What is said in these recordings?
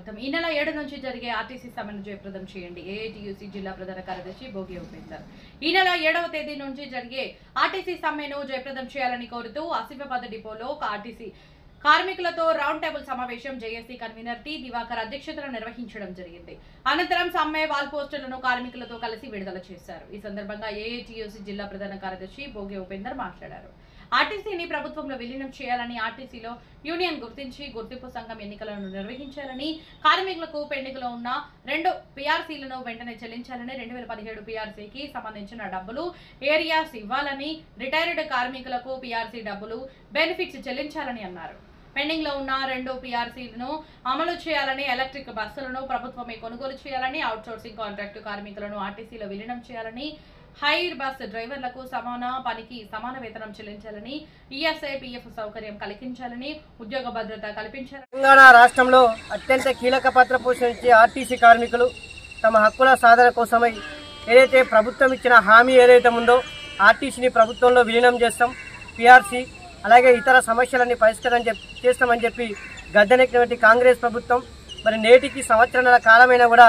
స్వాగతం। ఈ నెల 7 నుంచి జరిగే ఆర్టీసీ సమ్మెను జయప్రదం చేయండి। ఏఐటీయూసీ జిల్లా ప్రధాన కార్యదర్శి భోగి ఉపేందర్ ఈ నెల 7వ తేదీ నుంచి జరిగే ఆర్టీసీ సమ్మెను జయప్రదం చేయాలని కోరుతూ ఆసిఫాబాద్ డిపోలో ఆర్టీసీ కార్మికులతో రౌండ్ టేబుల్ సమావేశం జేఏసీ కన్వీనర్ టి దివాకర్ అధ్యక్షతన నిర్వహించడం జరిగింది। అనంతరం సమ్మె వాల్ పోస్టర్లను కార్మికులతో కలిసి విడుదల చేశారు। ఈ సందర్భంగా ఏఐటీయూసీ జిల్లా ప్రధాన కార్యదర్శి భోగి ఉపేందర్ మాట్లాడారు। ఆర్టీసీని ప్రభుత్వంలో విలీనం చేయాలని, ఆర్టీసీలో యూనియన్ గుర్తించి గుర్తింపు సంఘం ఎన్నికలను నిర్వహించాలని, కార్మికులకు పెండింగ్లో ఉన్న 2 పీఆర్సీలను వెంటనే చెల్లించాలని, 2017 పీఆర్సీకి సంబంధించిన డబ్బులు ఏరియాస్ ఇవ్వాలని, రిటైర్డ్ కార్మికులకు పీఆర్సీ డబ్బులు బెనిఫిట్స్ చెల్లించాలని అన్నారు। పెండింగ్ లో ఉన్న 2 పీఆర్సీలను అమలు చేయాలని, ఎలక్ట్రిక్ బస్సులను ప్రభుత్వమే కొనుగోలు చేయాలని, అవుట్సోర్సింగ్ కాంట్రాక్టు కార్మికులను ఆర్టీసీలో విలీనం చేయాలని, హైర్ బస్ డ్రైవర్లకు సమాన పనికి సమాన వేతనం చెల్లించాలని, ఈఎస్ఐ పీఎఫ్ సౌకర్యం కల్పించాలని, ఉద్యోగ భద్రత కల్పించాలని। తెలంగాణ రాష్ట్రంలో అత్యంత కీలక పాత్ర పోషించే ఆర్టీసీ కార్మికులు తమ హక్కుల సాధన కోసమై ఏదైతే ప్రభుత్వం ఇచ్చిన హామీ ఏదైతే ఉందో ఆర్టీసీని ప్రభుత్వంలో విలీనం చేస్తాం, పీఆర్సీ అలాగే ఇతర సమస్యలన్నీ పరిష్కారం చేస్తామని చెప్పి గద్దెనెక్కినటువంటి కాంగ్రెస్ ప్రభుత్వం మరి నేటికి సంవత్సరాల కాలమైనా కూడా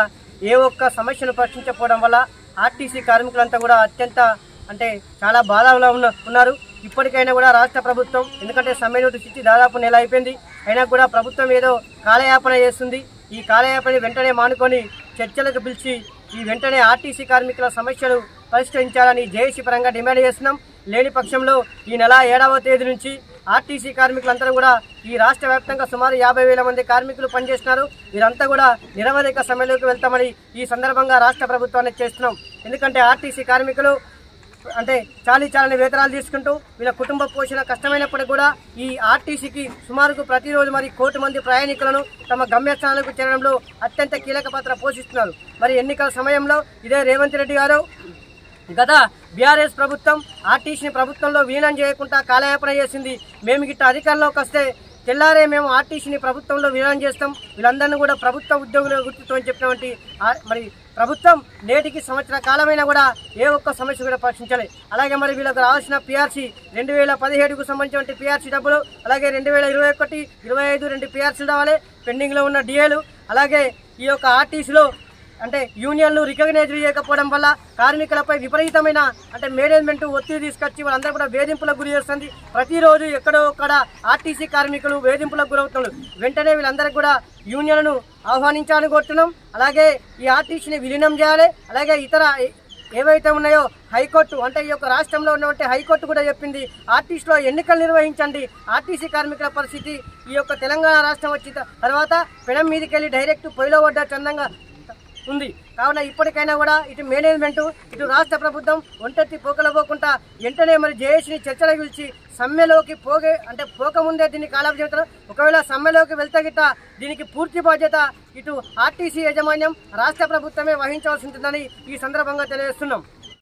ఏ ఒక్క సమస్యను పరిష్కరించకపోవడం వల్ల ఆర్టీసీ కార్మికులంతా కూడా అత్యంత చాలా బాధలో ఉన్నారు। ఇప్పటికైనా కూడా రాష్ట్ర ప్రభుత్వం, ఎందుకంటే సమ్మె నోటీస్ ఇచ్చి దాదాపు నెల అయిపోయింది, అయినా కూడా ప్రభుత్వం ఏదో కాలయాపన చేస్తుంది। ఈ కాలయాపన వెంటనే మానుకొని చర్చలకు పిలిచి ఈ వెంటనే ఆర్టీసీ కార్మికుల సమస్యలు పరిష్కరించాలని జేఏసీ పరంగా డిమాండ్ చేస్తున్నాం। లేని పక్షంలో ఈ నెల 7వ తేదీ నుంచి ఆర్టీసీ కార్మికులందరూ కూడా ఈ రాష్ట్ర వ్యాప్తంగా సుమారు 50,000 మంది కార్మికులు పనిచేస్తున్నారు, వీరంతా కూడా నిరవధిక సమ్మెలోకి వెళ్తామని ఈ సందర్భంగా రాష్ట్ర ప్రభుత్వాన్ని చేస్తున్నాం। ఎందుకంటే ఆర్టీసీ కార్మికులు చాలని వేతనాలు తీసుకుంటూ వీళ్ళ కుటుంబ పోషణ కష్టమైనప్పటికీ కూడా ఈ ఆర్టీసీకి సుమారుకు ప్రతిరోజు 1 కోటి మంది ప్రయాణికులను తమ గమ్యస్థానాలకు చేరడంలో అత్యంత కీలక పాత్ర పోషిస్తున్నారు। మరి ఎన్నికల సమయంలో ఇదే రేవంత్ రెడ్డి గారు గత బీఆర్ఎస్ ప్రభుత్వం ఆర్టీసీని ప్రభుత్వంలో విలీనం చేయకుండా కాలయాపన చేసింది। మేము గిట్ట అధికారంలోకి వస్తే తెల్లారే మేము ఆర్టీసీని ప్రభుత్వంలో విలీనం చేస్తాం, వీళ్ళందరినీ కూడా ప్రభుత్వ ఉద్యోగులుగా గుర్తిస్తామని చెప్పినటువంటి మరి ప్రభుత్వం నేటికి సంవత్సర కాలమైనా కూడా ఏ ఒక్క సమస్య కూడా పరిష్కరించలేదు। అలాగే మరి వీళ్ళకు రావాల్సిన పీఆర్సీ 2017కు సంబంధించిన పీఆర్సీ డబ్బులు, అలాగే 2021, 25 2 పీఆర్సీలు రావాలి, పెండింగ్లో ఉన్న డిఏలు, అలాగే ఈ యొక్క ఆర్టీసీలో యూనియన్లు రికగ్నైజ్ చేయకపోవడం వల్ల కార్మికులపై విపరీతమైన మేనేజ్మెంట్ ఒత్తిడి తీసుకొచ్చి వాళ్ళందరూ కూడా వేధింపులకు గురి చేస్తుంది। ప్రతిరోజు ఎక్కడో ఒక్కడ ఆర్టీసీ కార్మికులు వేధింపులకు గురవుతున్నారు। వెంటనే వీళ్ళందరికీ కూడా యూనియన్లను ఆహ్వానించాలని కోరుతున్నాం। అలాగే ఈ ఆర్టీసీని విలీనం చేయాలి। అలాగే ఇతర ఏవైతే ఉన్నాయో హైకోర్టు ఈ యొక్క రాష్ట్రంలో ఉన్నటువంటి హైకోర్టు కూడా చెప్పింది ఆర్టీసీలో ఎన్నికలు నిర్వహించండి। ఆర్టీసీ కార్మికుల పరిస్థితి ఈ యొక్క తెలంగాణ రాష్ట్రం వచ్చిన తర్వాత పెనం మీదకి వెళ్ళి డైరెక్ట్ పొయ్యిలో పడ్డ చందంగా ఉంది। కావున ఇప్పటికైనా కూడా ఇటు మేనేజ్మెంట్ ఇటు రాష్ట్ర ప్రభుత్వం ఒంటెత్తి పోకలపోకుండా వెంటనే మరి జేఏసీని చర్చలకు పిలిచి సమ్మెలోకి పోకముందే దీన్ని కాలాపు చెబుతారు। ఒకవేళ సమ్మెలోకి వెళ్తే గిట్ట దీనికి పూర్తి బాధ్యత ఇటు ఆర్టీసీ యాజమాన్యం రాష్ట్ర ప్రభుత్వమే వహించవలసి ఉంటుందని ఈ సందర్భంగా తెలియజేస్తున్నాం।